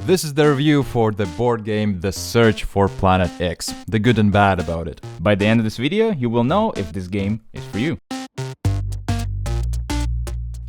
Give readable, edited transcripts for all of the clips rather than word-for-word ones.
This is the review for the board game The Search for Planet X, the good and bad about it. By the end of this video, you will know if this game is for you.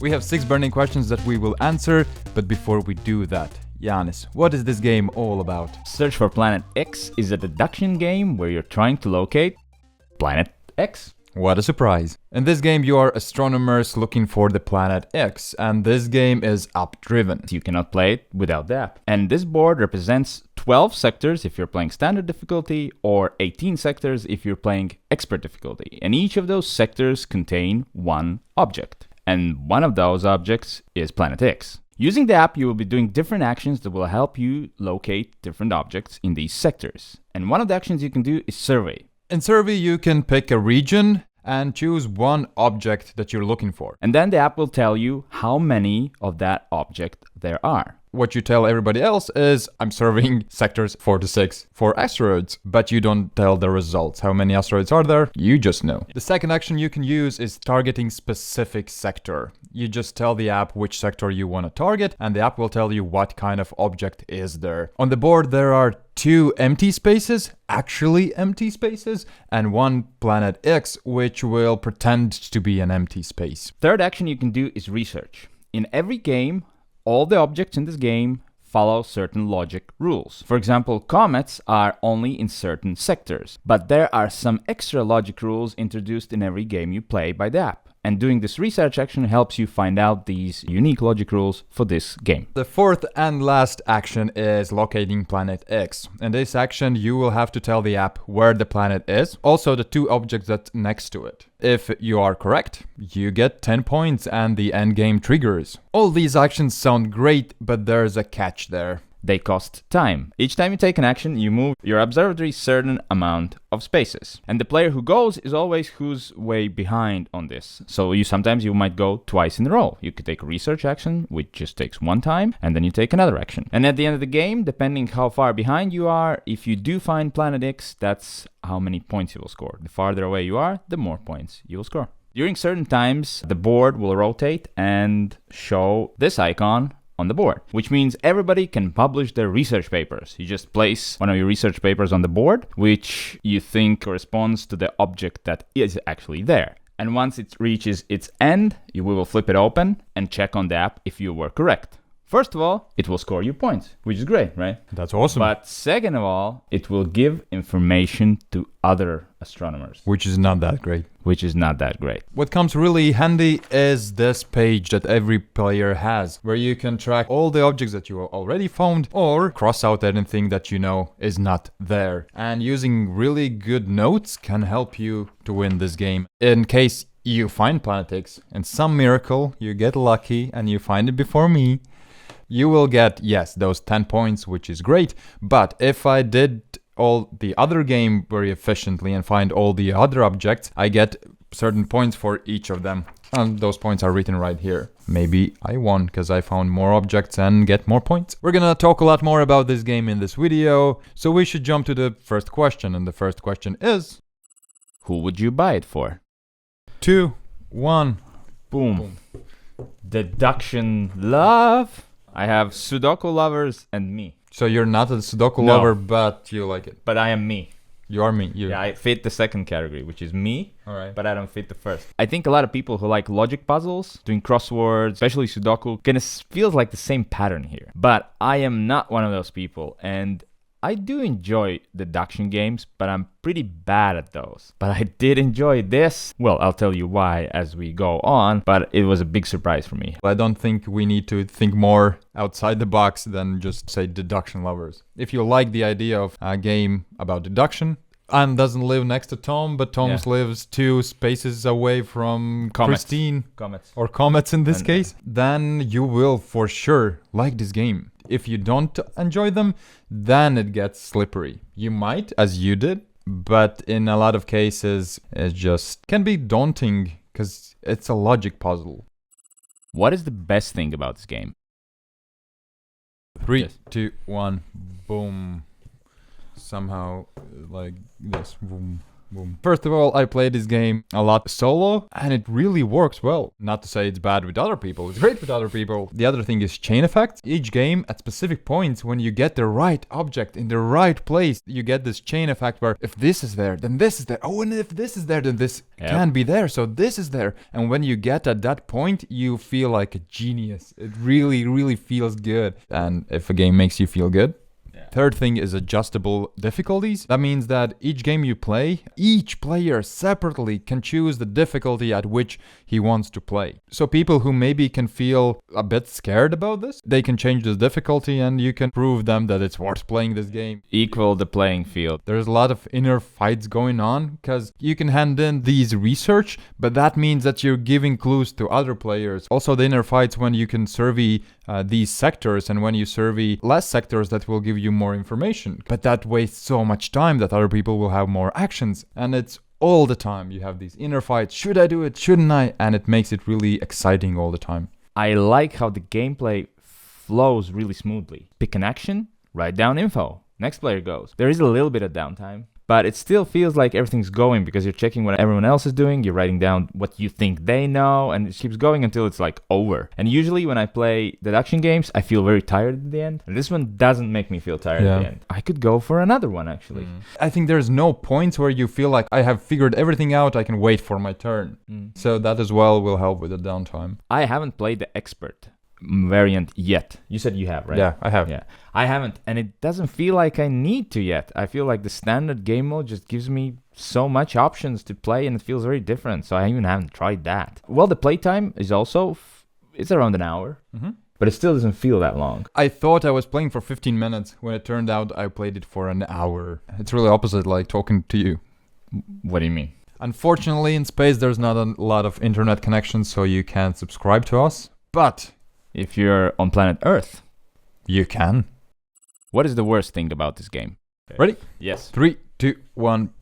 We have 6 burning questions that we will answer, but before we do that, Yanis, what is this game all about? Search for Planet X is a deduction game where you're trying to locate Planet X. What a surprise. In this game you are astronomers looking for the planet X, and this game is app-driven. You cannot play it without the app. And this board represents 12 sectors if you're playing standard difficulty, or 18 sectors if you're playing expert difficulty. And each of those sectors contain one object. And one of those objects is Planet X. Using the app, you will be doing different actions that will help you locate different objects in these sectors. And one of the actions you can do is survey. In survey you can pick a region and choose one object that you're looking for. And then the app will tell you how many of that object there are. What you tell everybody else is, I'm surveying sectors 4 to 6 for asteroids, but you don't tell the results. How many asteroids are there? You just know. The second action you can use is targeting specific sector. You just tell the app which sector you want to target, and the app will tell you what kind of object is there. On the board there are 2 empty spaces, actually empty spaces, and 1 Planet X, which will pretend to be an empty space. Third action you can do is research. In every game, all the objects in this game follow certain logic rules. For example, comets are only in certain sectors, but there are some extra logic rules introduced in every game you play by the app. And doing this research action helps you find out these unique logic rules for this game. The fourth and last action is locating Planet X. In this action, you will have to tell the app where the planet is, also the 2 objects that's next to it. If you are correct, you get 10 points and the endgame triggers. All these actions sound great, but there's a catch there. They cost time. Each time you take an action, you move your observatory certain amount of spaces. And the player who goes is always who's way behind on this. So sometimes you might go twice in a row. You could take a research action, which just takes 1 time, and then you take another action. And at the end of the game, depending how far behind you are, if you do find Planet X, that's how many points you will score. The farther away you are, the more points you will score. During certain times, the board will rotate and show this icon on the board, which means everybody can publish their research papers. You just place one of your research papers on the board, which you think corresponds to the object that is actually there. And once it reaches its end, you will flip it open and check on the app if you were correct. First of all, it will score you points, which is great, right? That's awesome. But second of all, it will give information to other astronomers. Which is not that great. What comes really handy is this page that every player has, where you can track all the objects that you already found or cross out anything that you know is not there. And using really good notes can help you to win this game. In case you find Planet X and some miracle, you get lucky and you find it before me, you will get, yes, those 10 points, which is great. But if I did all the other game very efficiently and find all the other objects, I get certain points for each of them. And those points are written right here. Maybe I won because I found more objects and get more points. We're gonna talk a lot more about this game in this video, so we should jump to the first question. And the first question is, who would you buy it for? 2, 1, boom. Deduction love. I have Sudoku lovers and me. So you're not a Sudoku lover, but you like it. But I am me. You are me. Yeah, I fit the second category, which is me. All right. But I don't fit the first. I think a lot of people who like logic puzzles, doing crosswords, especially Sudoku, kind of feels like the same pattern here. But I am not one of those people. And I do enjoy deduction games, but I'm pretty bad at those. But I did enjoy this. Well, I'll tell you why as we go on, but it was a big surprise for me. I don't think we need to think more outside the box than just say deduction lovers. If you like the idea of a game about deduction, Anne doesn't live next to Tom, but Tom lives 2 spaces away from Christine. Comets in this case. Then you will for sure like this game. If you don't enjoy them, then it gets slippery. You might, as you did, but in a lot of cases, it just can be daunting because it's a logic puzzle. What is the best thing about this game? 3, 2, 1, boom. Somehow like this. Boom. Boom. First of all, I played this game a lot solo, and it really works well. Not to say it's bad with other people, it's great with other people. The other thing is chain effect. Each game, at specific points, when you get the right object in the right place, you get this chain effect where if this is there, then this is there. Oh, and if this is there, then this can be there. So this is there. And when you get at that point, you feel like a genius. It really, really feels good. And if a game makes you feel good, third thing is adjustable difficulties. That means that each game you play, each player separately can choose the difficulty at which he wants to play. So people who maybe can feel a bit scared about this, they can change the difficulty and you can prove them that it's worth playing this game. Equal the playing field. There's a lot of inner fights going on because you can hand in these research, but that means that you're giving clues to other players. Also the inner fights when you can survey these sectors and when you survey less sectors that will give you more information. But that wastes so much time that other people will have more actions. And it's all the time you have these inner fights. Should I do it? Shouldn't I? And it makes it really exciting all the time. I like how the gameplay flows really smoothly. Pick an action, write down info. Next player goes. There is a little bit of downtime, but it still feels like everything's going because you're checking what everyone else is doing, you're writing down what you think they know, and it keeps going until it's like over. And usually when I play deduction games, I feel very tired at the end. And this one doesn't make me feel tired at the end. I could go for another one actually. I think there's no points where you feel like I have figured everything out, I can wait for my turn. So that as well will help with the downtime. I haven't played the expert variant yet. You said you have, right? Yeah, I have. Yeah, I haven't, and it doesn't feel like I need to yet. I feel like the standard game mode just gives me so much options to play, and it feels very different. So I even haven't tried that. Well, the playtime is also it's around an hour, but it still doesn't feel that long. I thought I was playing for 15 minutes when it turned out I played it for an hour. It's really opposite, like talking to you. What do you mean? Unfortunately, in space there's not a lot of internet connections, so you can't subscribe to us. But if you're on planet Earth, you can. What is the worst thing about this game? Ready? Yes. 3, 2, 1.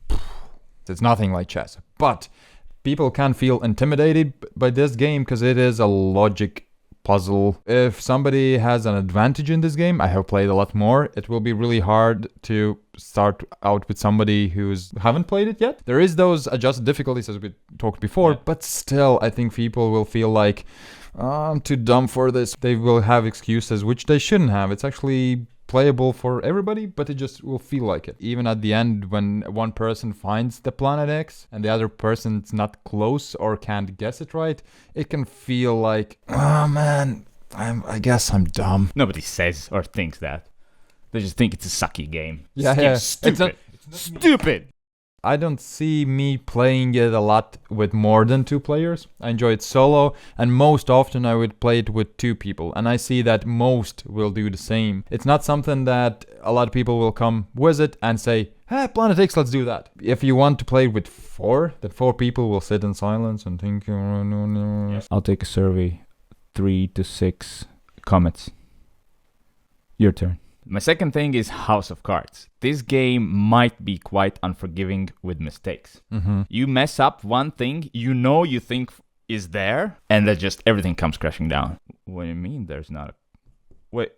It's nothing like chess. But people can feel intimidated by this game because it is a logic puzzle. If somebody has an advantage in this game, I have played a lot more, it will be really hard to start out with somebody who's haven't played it yet. There is those adjusted difficulties as we talked before, but still I think people will feel like, I'm too dumb for this. They will have excuses, which they shouldn't have. It's actually playable for everybody, but it just will feel like it. Even at the end, when one person finds the planet X and the other person's not close or can't guess it right, it can feel like, oh man, I guess I'm dumb. Nobody says or thinks that. They just think it's a sucky game. Yeah. Stupid. Stupid. I don't see me playing it a lot with more than 2 players. I enjoy it solo, and most often I would play it with 2 people, and I see that most will do the same. It's not something that a lot of people will come visit and say, hey, Planet X, let's do that. If you want to play with 4, then 4 people will sit in silence and think, oh, no. I'll take a survey. 3 to 6 comments. Your turn. My second thing is House of Cards. This game might be quite unforgiving with mistakes. You mess up one thing you think is there, and then just everything comes crashing down. What do you mean there's not a... Wait.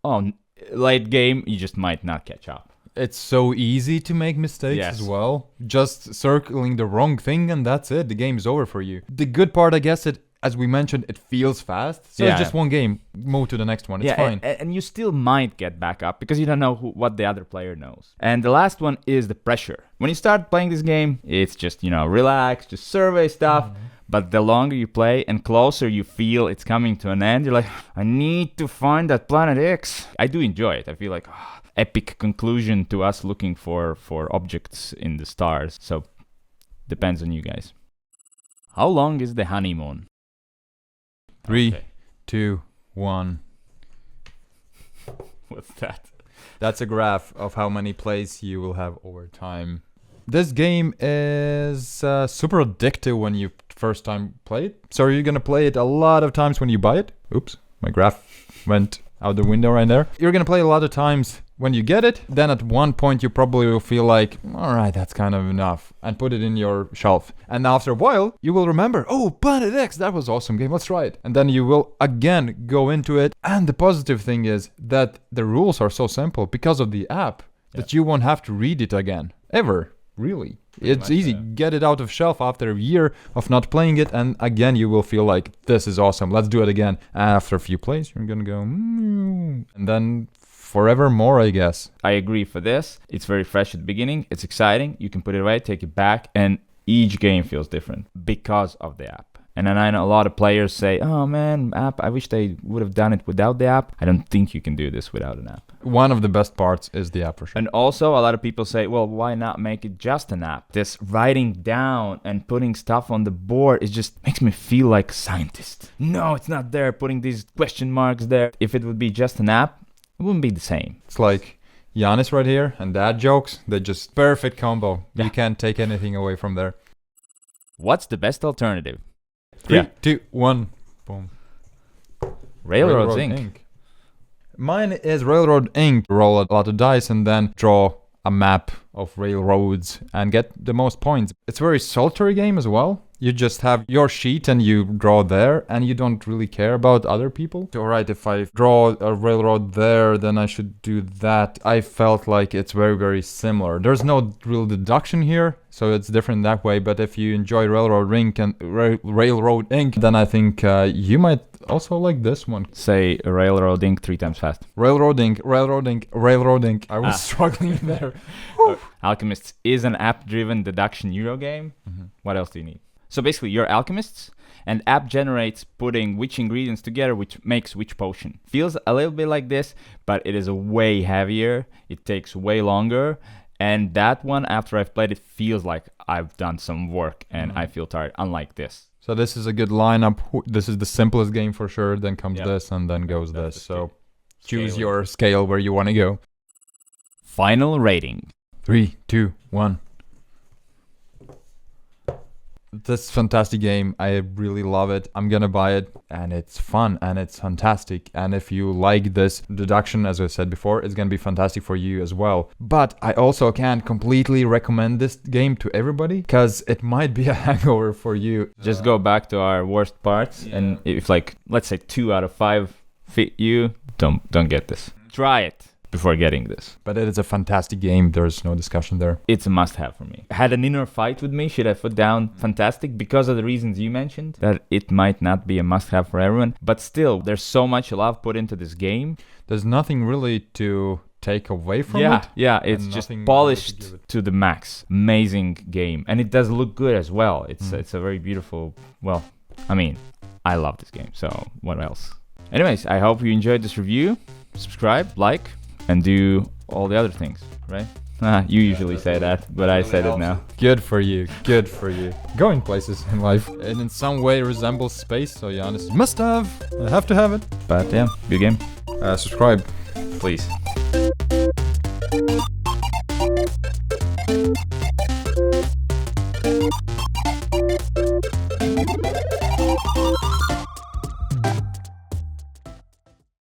Oh, late game, you just might not catch up. It's so easy to make mistakes as well. Just circling the wrong thing and that's it. The game's over for you. The good part, I guess, as we mentioned, it feels fast. So it's just one game. Move to the next one. It's fine. And you still might get back up because you don't know what the other player knows. And the last one is the pressure. When you start playing this game, it's just, relax, just survey stuff. But the longer you play and closer you feel it's coming to an end, you're like, I need to find that Planet X. I do enjoy it. I feel like epic conclusion to us looking for objects in the stars. So depends on you guys. How long is the honeymoon? 3, 2, 1. What's that? That's a graph of how many plays you will have over time. This game is super addictive when you first time play it. So you're gonna play it a lot of times when you buy it. Oops, my graph went out the window right there. You're gonna play a lot of times when you get it. Then at one point you probably will feel like, all right, that's kind of enough, and put it in your shelf. And after a while you will remember, oh, Planet X, that was an awesome game, let's try it. And then you will again go into it. And the positive thing is that the rules are so simple because of the app that you won't have to read it again, ever. Really. Pretty It's much, easy. yeah. Get it out of shelf after a year of not playing it, and again you will feel like this is awesome. Let's do it again. After a few plays, you're gonna go, and then forevermore, I guess. I agree for this. It's very fresh at the beginning. It's exciting. You can put it away, take it back, and each game feels different because of the app. And then I know a lot of players say, oh man, app, I wish they would have done it without the app. I don't think you can do this without an app. One of the best parts is the app for sure. And also, a lot of people say, well, why not make it just an app? This writing down and putting stuff on the board, it just makes me feel like a scientist. No, it's not there, putting these question marks there. If it would be just an app, it wouldn't be the same. It's like Giannis right here and dad jokes. They're just perfect combo. Yeah. You can't take anything away from there. What's the best alternative? 3, 2, 1, boom. Railroad Inc. Mine is Railroad Inc. Roll a lot of dice and then draw a map of railroads and get the most points. It's a very solitary game as well. You just have your sheet and you draw there and you don't really care about other people. Alright, if I draw a railroad there, then I should do that. I felt like it's very, very similar. There's no real deduction here, so it's different that way. But if you enjoy Railroad Inc. and Railroad Inc., then I think you might also like this one. Say Railroad Inc. 3 times fast. Railroad Inc., Railroad Inc., Railroad Inc. I was struggling there. Alchemists is an app-driven deduction Euro game. What else do you need? So basically, you're alchemists, and app generates putting which ingredients together, which makes which potion. Feels a little bit like this, but it is way heavier. It takes way longer. And that one, after I've played it, feels like I've done some work and I feel tired, unlike this. So this is a good lineup. This is the simplest game for sure. Then comes Yep. this, and then goes That's this. the So choose Scaling. your scale where you want to go. Final rating. 3, 2, 1. This fantastic game. I really love it. I'm gonna buy it, and it's fun and it's fantastic. And if you like this deduction, as I said before, it's gonna be fantastic for you as well. But I also can't completely recommend this game to everybody because it might be a hangover for you. Just go back to our worst parts, and if like, let's say 2 out of 5 fit you, don't get this. Try it before getting this. But it is a fantastic game. There's no discussion there. It's a must-have for me. Had an inner fight with me, should I put down fantastic because of the reasons you mentioned, that it might not be a must-have for everyone, but still, there's so much love put into this game. There's nothing really to take away from it. Yeah, it's and just nothing really polished to give it. to the max. Amazing game, and it does look good as well. It's a very beautiful. Well, I mean, I love this game. So what else? Anyways, I hope you enjoyed this review. Subscribe, like, and do all the other things, right? You usually say that, but I said it now. Good for you. Good for you. Going places in life. And in some way resembles space, so Giannis must have. I have to have it. But yeah, good game. Subscribe. Please.